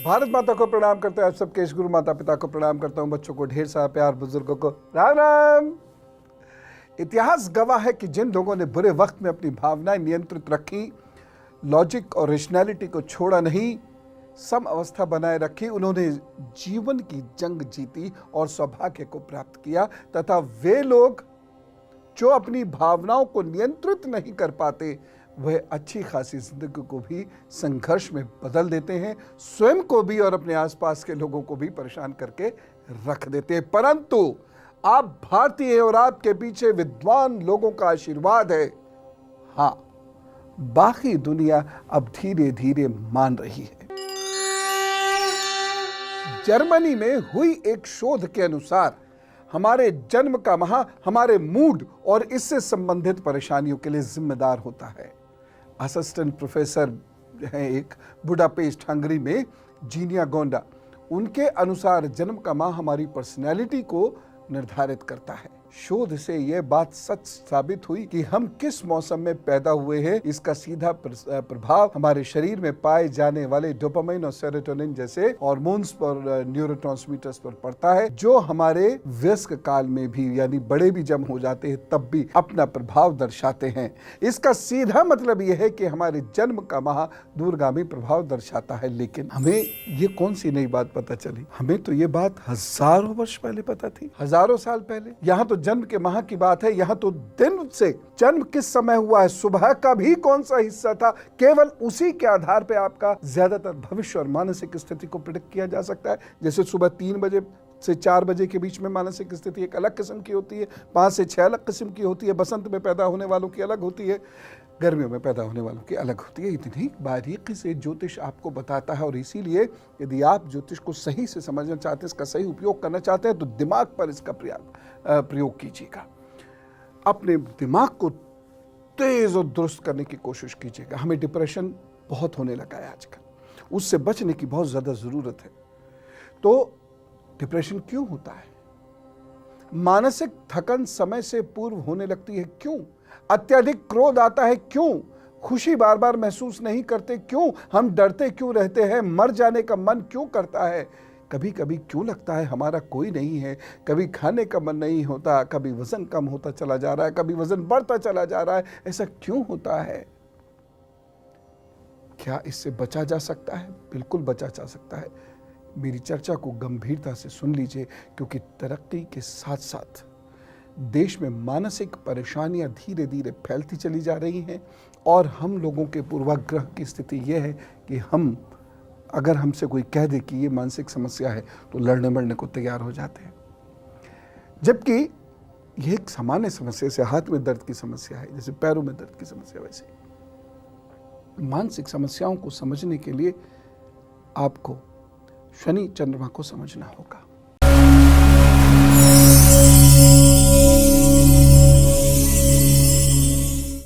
भारत माता को प्रणाम करते हैं, आप सबके इस गुरु माता पिता को प्रणाम करता हूं, बच्चों को ढेर सारा प्यार, बुजुर्गों को राम राम। इतिहास गवाह है कि जिन लोगों ने बुरे वक्त में अपनी भावनाएं नियंत्रित रखी, लॉजिक और रेशनैलिटी को छोड़ा नहीं, सम अवस्था बनाए रखी, उन्होंने जीवन की जंग जीती और सौभाग्य को प्राप्त किया। तथा वे लोग जो अपनी भावनाओं को नियंत्रित नहीं कर पाते, वह अच्छी खासी जिंदगी को भी संघर्ष में बदल देते हैं, स्वयं को भी और अपने आसपास के लोगों को भी परेशान करके रख देते हैं। परंतु आप भारतीय हैं और आपके पीछे विद्वान लोगों का आशीर्वाद है। हाँ, बाकी दुनिया अब धीरे धीरे मान रही है। जर्मनी में हुई एक शोध के अनुसार हमारे जन्म का माह हमारे मूड और इससे संबंधित परेशानियों के लिए जिम्मेदार होता है। असिस्टेंट प्रोफेसर हैं एक बुडापेस्ट हंगरी में, जीनिया गोंडा, उनके अनुसार जन्म का माह हमारी पर्सनैलिटी को निर्धारित करता है। शोध से यह बात सच साबित हुई कि हम किस मौसम में पैदा हुए हैं, इसका सीधा प्रभाव हमारे शरीर में पाए जाने वाले डोपामाइन और सेरोटोनिन जैसे हार्मोन्स पर, न्यूरोट्रांसमीटर्स पर पड़ता है, जो हमारे वयस्क काल में भी यानी बड़े भी जब हो जाते हैं तब भी अपना प्रभाव दर्शाते हैं। इसका सीधा मतलब यह है कि हमारे जन्म का माह दूरगामी प्रभाव दर्शाता है। लेकिन हमें ये कौन सी नई बात पता चली? हमें तो ये बात हजारों वर्ष पहले पता थी, हजारों साल पहले। यहाँ तो जन्म के माह की बात है, यहाँ तो दिन से जन्म किस समय हुआ है, सुबह का भी कौन सा हिस्सा था, केवल उसी के आधार पे आपका ज्यादातर भविष्य और मानसिक स्थिति को प्रेडिक्ट किया जा सकता है। जैसे सुबह 3 बजे से 4 बजे के बीच में मानसिक स्थिति एक अलग किस्म की होती है, 5 से 6 अलग किस्म की होती है, बसंत में पैदा होने वालों की अलग होती है, गर्मियों में पैदा होने वालों की अलग होती है। इतनी बारीकी से ज्योतिष आपको बताता है, और इसीलिए यदि आप ज्योतिष को सही से समझना चाहते हैं, इसका सही उपयोग करना चाहते हैं, तो दिमाग पर इसका प्रयोग कीजिएगा। अपने दिमाग को तेज और दुरुस्त करने की कोशिश कीजिएगा। हमें डिप्रेशन बहुत होने लगा है आजकल, उससे बचने की बहुत ज्यादा जरूरत है। तो डिप्रेशन क्यों होता है? मानसिक थकन समय से पूर्व होने लगती है, क्यों? अत्यधिक क्रोध आता है, क्यों? खुशी बार बार महसूस नहीं करते, क्यों? हम डरते क्यों रहते हैं? मर जाने का मन क्यों करता है? कभी कभी क्यों लगता है हमारा कोई नहीं है? कभी खाने का मन नहीं होता, कभी वजन कम होता चला जा रहा है, कभी वजन बढ़ता चला जा रहा है। ऐसा क्यों होता है? क्या इससे बचा जा सकता है? बिल्कुल बचा जा सकता है। मेरी चर्चा को गंभीरता से सुन लीजिए, क्योंकि तरक्की के साथ साथ देश में मानसिक परेशानियां धीरे धीरे फैलती चली जा रही हैं, और हम लोगों के पूर्वाग्रह की स्थिति यह है कि हम अगर हमसे कोई कह दे कि ये मानसिक समस्या है तो लड़ने मरने को तैयार हो जाते हैं, जबकि यह एक सामान्य समस्या, जैसे हाथ में दर्द की समस्या है, जैसे पैरों में दर्द की समस्या, वैसे मानसिक समस्याओं को समझने के लिए आपको शनि चंद्रमा को समझना होगा।